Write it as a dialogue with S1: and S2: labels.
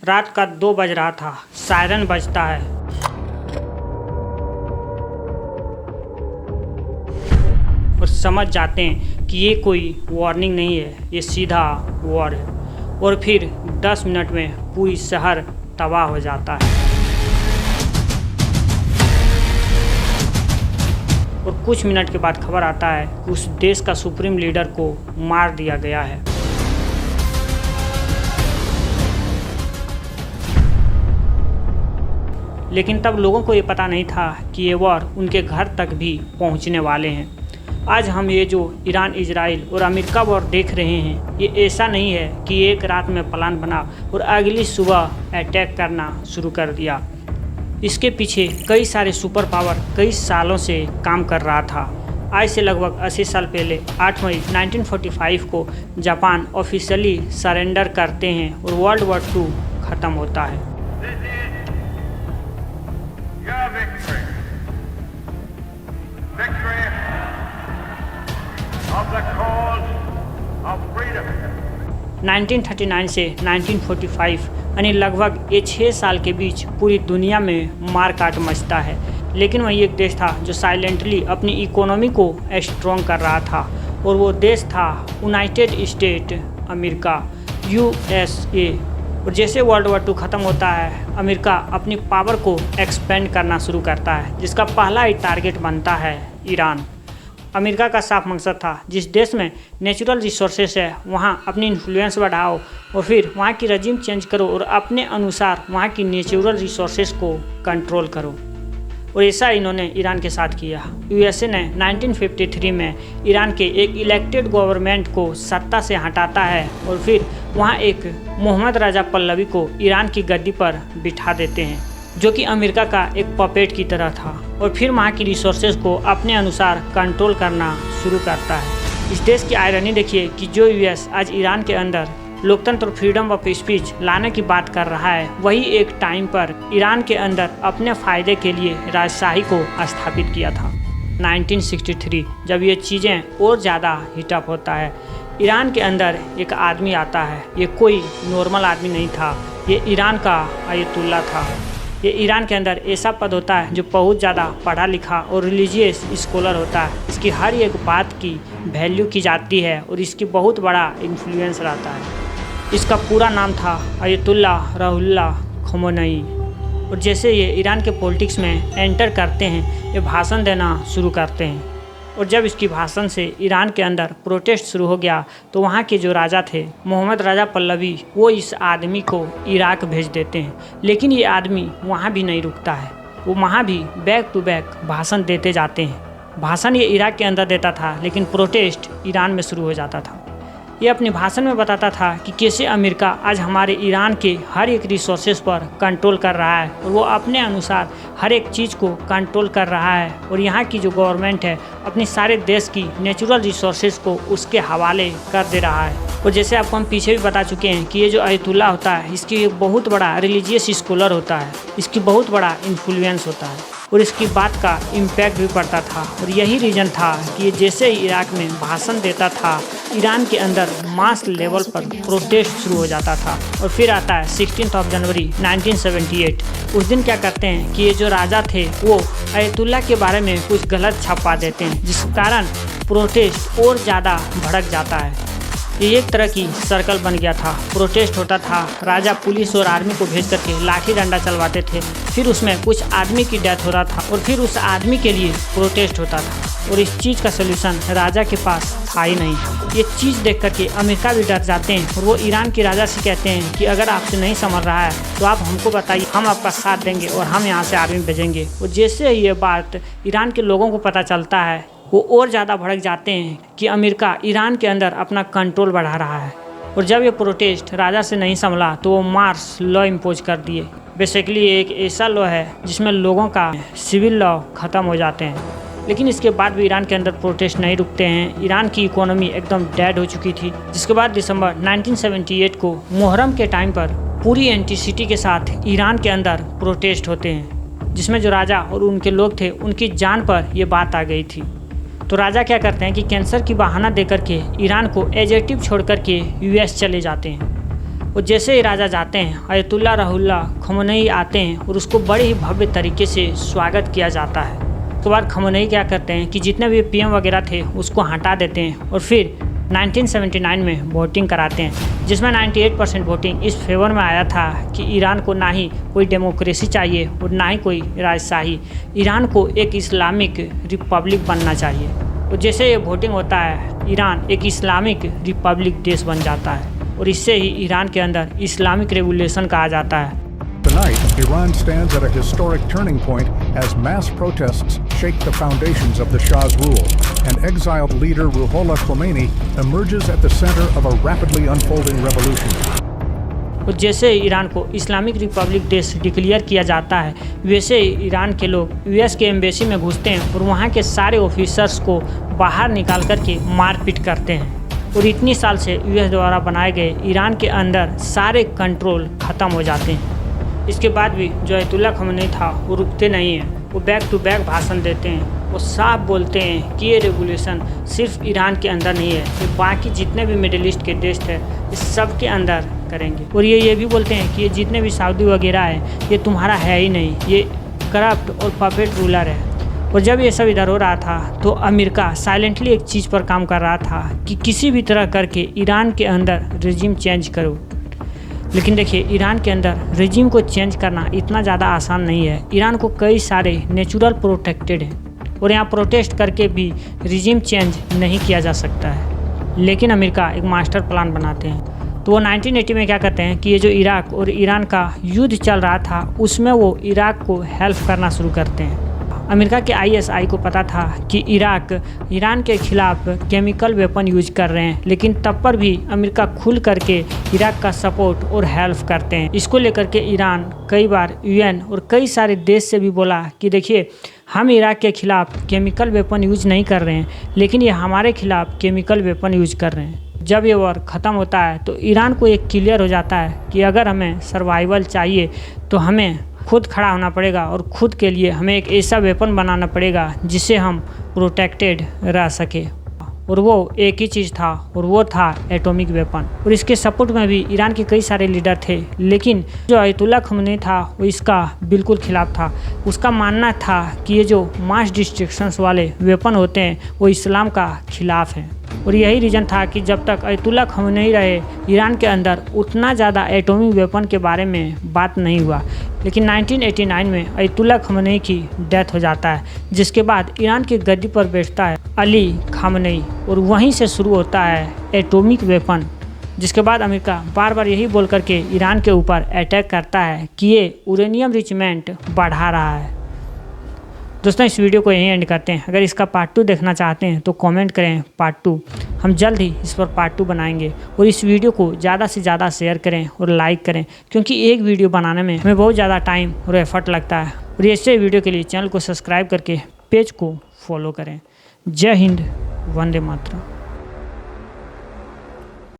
S1: रात का 2 बज रहा था। सायरन बजता है और समझ जाते हैं कि ये कोई वार्निंग नहीं है, ये सीधा वॉर है। और फिर 10 मिनट में पूरी शहर तबाह हो जाता है और कुछ मिनट के बाद खबर आता है कि उस देश का सुप्रीम लीडर को मार दिया गया है। लेकिन तब लोगों को ये पता नहीं था कि ये वॉर उनके घर तक भी पहुंचने वाले हैं। आज हम ये जो ईरान, इजराइल और अमेरिका वॉर देख रहे हैं, ये ऐसा नहीं है कि एक रात में प्लान बना और अगली सुबह अटैक करना शुरू कर दिया। इसके पीछे कई सारे सुपर पावर कई सालों से काम कर रहा था। आज से लगभग 80 साल पहले 8 मई 1945 को जापान ऑफिशियली सरेंडर करते हैं और वर्ल्ड वॉर 2 ख़त्म होता है।
S2: Your victory. Victory of the cause of freedom.
S1: 1939 से 1945 यानी लगभग ये 6 साल के बीच पूरी दुनिया में मार काट मचता है। लेकिन वही एक देश था जो साइलेंटली अपनी इकोनॉमी को स्ट्रॉन्ग कर रहा था और वो देश था यूनाइटेड स्टेट अमेरिका, USA। और जैसे वर्ल्ड वॉर 2 ख़त्म होता है, अमेरिका अपनी पावर को एक्सपेंड करना शुरू करता है, जिसका पहला ही टारगेट बनता है ईरान। अमेरिका का साफ मकसद था, जिस देश में नेचुरल रिसोर्सेस है वहाँ अपनी इन्फ्लुएंस बढ़ाओ और फिर वहाँ की रजीम चेंज करो और अपने अनुसार वहाँ की नेचुरल रिसोर्सेस को कंट्रोल करो। और ऐसा इन्होंने ईरान के साथ किया। USA ने 1953 में ईरान के एक इलेक्टेड गवर्नमेंट को सत्ता से हटाता है और फिर वहाँ एक मोहम्मद रजा पहलवी को ईरान की गद्दी पर बिठा देते हैं, जो कि अमेरिका का एक पपेट की तरह था और फिर वहाँ की रिसोर्सेज को अपने अनुसार कंट्रोल करना शुरू करता है। इस देश की आयरनी देखिए कि जो US आज ईरान के अंदर लोकतंत्र और फ्रीडम ऑफ स्पीच लाने की बात कर रहा है, वही एक टाइम पर ईरान के अंदर अपने फ़ायदे के लिए राजशाही को स्थापित किया था। 1963 जब ये चीज़ें और ज़्यादा हीटअप होता है, ईरान के अंदर एक आदमी आता है। ये कोई नॉर्मल आदमी नहीं था, ये ईरान का आयतुल्ला था। ये ईरान के अंदर ऐसा पद होता है जो बहुत ज़्यादा पढ़ा लिखा और रिलीजियस स्कॉलर होता है। इसकी हर एक बात की वैल्यू की जाती है और इसकी बहुत बड़ा इन्फ्लुएंस रहता है। इसका पूरा नाम था अयतुल्ला रुहुल्लाह खमेनी। और जैसे ये ईरान के पॉलिटिक्स में एंटर करते हैं, ये भाषण देना शुरू करते हैं। और जब इसकी भाषण से ईरान के अंदर प्रोटेस्ट शुरू हो गया तो वहाँ के जो राजा थे मोहम्मद रजा पहलवी, वो इस आदमी को इराक भेज देते हैं। लेकिन ये आदमी वहाँ भी नहीं रुकता है, वो वहाँ भी बैक टू बैक भाषण देते जाते हैं। भाषण ये इराक के अंदर देता था, लेकिन प्रोटेस्ट ईरान में शुरू हो जाता था। ये अपने भाषण में बताता था कि कैसे अमेरिका आज हमारे ईरान के हर एक रिसोर्सेज पर कंट्रोल कर रहा है और वो अपने अनुसार हर एक चीज़ को कंट्रोल कर रहा है। और यहाँ की जो गवर्नमेंट है अपनी सारे देश की नेचुरल रिसोर्सेज को उसके हवाले कर दे रहा है। और जैसे आपको हम पीछे भी बता चुके हैं कि ये जो अयतुल्ला होता है, इसकी एक बहुत बड़ा रिलीजियस स्कॉलर होता है, इसकी बहुत बड़ा इन्फ्लुएंस होता है और इसकी बात का इम्पैक्ट भी पड़ता था। और यही रीज़न था कि ये जैसे ही इराक में भाषण देता था, ईरान के अंदर मास लेवल पर प्रोटेस्ट शुरू हो जाता था। और फिर आता है 16 जनवरी 1978। उस दिन क्या करते हैं कि ये जो राजा थे वो अयतुल्ला के बारे में कुछ गलत छपवा देते हैं, जिस कारण प्रोटेस्ट और ज़्यादा भड़क जाता है। ये एक तरह की सर्कल बन गया था। प्रोटेस्ट होता था, राजा पुलिस और आर्मी को भेज करके लाठी डंडा चलवाते थे, फिर उसमें कुछ आदमी की डेथ हो रहा था और फिर उस आदमी के लिए प्रोटेस्ट होता था। और इस चीज़ का सलूशन राजा के पास था ही नहीं। ये चीज़ देख करके अमेरिका भी डर जाते हैं और वो ईरान के राजा से कहते हैं कि अगर आपसे नहीं संभल रहा है तो आप हमको बताइए, हम आपका साथ देंगे और हम यहाँ से आर्मी भेजेंगे। और जैसे ये बात ईरान के लोगों को पता चलता है, वो और ज़्यादा भड़क जाते हैं कि अमेरिका ईरान के अंदर अपना कंट्रोल बढ़ा रहा है। और जब ये प्रोटेस्ट राजा से नहीं संभला तो वो मार्स लॉ इम्पोज कर दिए। बेसिकली एक ऐसा लॉ है जिसमें लोगों का सिविल लॉ ख़त्म हो जाते हैं। लेकिन इसके बाद भी ईरान के अंदर प्रोटेस्ट नहीं रुकते हैं। ईरान की इकोनॉमी एकदम डेड हो चुकी थी। जिसके बाद दिसंबर 1978 को मुहर्रम के टाइम पर पूरी एंटीसिटी के साथ ईरान के अंदर प्रोटेस्ट होते हैं, जिसमें जो राजा और उनके लोग थे उनकी जान पर यह बात आ गई थी। तो राजा क्या करते हैं कि कैंसर की बहाना देकर के ईरान को एजेटिव छोड़ कर के US चले जाते हैं। और जैसे ही राजा जाते हैं अयतुल्ला रुहुल्लाह खमेनी आते हैं और उसको बड़े ही भव्य तरीके से स्वागत किया जाता है। उसके बाद खमेनी क्या करते हैं कि जितने भी पीएम वगैरह थे उसको हटा देते हैं और फिर 1979 में वोटिंग कराते हैं, जिसमें 98% वोटिंग इस फेवर में आया था कि ईरान को ना ही कोई डेमोक्रेसी चाहिए और ना ही कोई राजशाही, ईरान को एक इस्लामिक रिपब्लिक बनना चाहिए। और जैसे ये वोटिंग होता है ईरान एक इस्लामिक रिपब्लिक देश बन जाता है और इससे ही ईरान के अंदर इस्लामिक रेवोल्यूशन कहा जाता है।
S3: Tonight, Iran stands at a historic turning point as mass protests shake the foundations of the Shah's rule, and exiled leader Ruhollah Khomeini emerges at the center of a rapidly unfolding revolution.
S1: और जैसे ही Iran को Islamic Republic देश declare किया जाता है वैसे ही Iran के लोग यूएस के एम्बेसी में घुसते हैं और वहाँ के सारे ऑफिसर्स को बाहर निकाल करके मारपीट करते हैं। और इतनी साल से यूएस द्वारा बनाए गए ईरान के अंदर सारे कंट्रोल ख़त्म हो जाते हैं। इसके बाद भी जो अयतुल्ला खमेनी था वो रुकते नहीं हैं, वो बैक टू बैक भाषण देते हैं, वो साफ बोलते हैं कि ये रेवोल्यूशन सिर्फ ईरान के अंदर नहीं है, ये बाकी जितने भी मिडिल ईस्ट के देश थे इस सब के अंदर करेंगे। और ये भी बोलते हैं कि ये जितने भी सऊदी वगैरह है ये तुम्हारा है ही नहीं, ये करप्ट और पपेट रूलर है। और जब ये सब इधर हो रहा था तो अमेरिका साइलेंटली एक चीज़ पर काम कर रहा था कि किसी भी तरह करके ईरान के अंदर रेजिम चेंज करो। लेकिन देखिए ईरान के अंदर रेजिम को चेंज करना इतना ज़्यादा आसान नहीं है। ईरान को कई सारे नेचुरल प्रोटेक्टेड हैं और यहाँ प्रोटेस्ट करके भी रेजिम चेंज नहीं किया जा सकता है। लेकिन अमेरिका एक मास्टर प्लान बनाते हैं। तो वो 1980 में क्या करते हैं कि ये जो इराक और ईरान का युद्ध चल रहा था उसमें वो इराक को हेल्प करना शुरू करते हैं। अमेरिका के आईएसआई को पता था कि इराक ईरान के खिलाफ केमिकल वेपन यूज कर रहे हैं, लेकिन तब पर भी अमेरिका खुल करके इराक का सपोर्ट और हेल्प करते हैं। इसको लेकर के ईरान कई बार यूएन और कई सारे देश से भी बोला कि देखिए हम इराक के खिलाफ केमिकल वेपन यूज नहीं कर रहे हैं, लेकिन ये हमारे खिलाफ केमिकल वेपन यूज कर रहे हैं। जब ये वॉर ख़त्म होता है तो ईरान को एक क्लियर हो जाता है कि अगर हमें सर्वाइवल चाहिए तो हमें खुद खड़ा होना पड़ेगा और खुद के लिए हमें एक ऐसा वेपन बनाना पड़ेगा जिससे हम प्रोटेक्टेड रह सके। और वो एक ही चीज़ था और वो था एटॉमिक वेपन। और इसके सपोर्ट में भी ईरान के कई सारे लीडर थे, लेकिन जो अयतुल्ला खमेनी था वो इसका बिल्कुल खिलाफ था। उसका मानना था कि ये जो मास डिस्ट्रक्शंस वाले वेपन होते हैं वो इस्लाम का खिलाफ हैं। और यही रीज़न था कि जब तक अयतुल्ला खमेनी रहे ईरान के अंदर उतना ज़्यादा एटॉमिक वेपन के बारे में बात नहीं हुआ। लेकिन 1989 में अयतुल्ला खमेनी की डेथ हो जाता है, जिसके बाद ईरान की गद्दी पर बैठता है अली खामनेई और वहीं से शुरू होता है एटॉमिक वेपन। जिसके बाद अमेरिका बार बार यही बोल करके ईरान के ऊपर अटैक करता है कि ये यूरेनियम रिचमेंट बढ़ा रहा है। दोस्तों इस वीडियो को यहीं एंड करते हैं। अगर इसका पार्ट 2 देखना चाहते हैं तो कमेंट करें पार्ट 2, हम जल्द ही इस पर पार्ट 2 बनाएंगे। और इस वीडियो को ज़्यादा से ज़्यादा शेयर करें और लाइक करें, क्योंकि एक वीडियो बनाने में हमें बहुत ज़्यादा टाइम और एफर्ट लगता है। और ऐसे वीडियो के लिए चैनल को सब्सक्राइब करके पेज को फॉलो करें। जय हिंद, वंदे मातरम।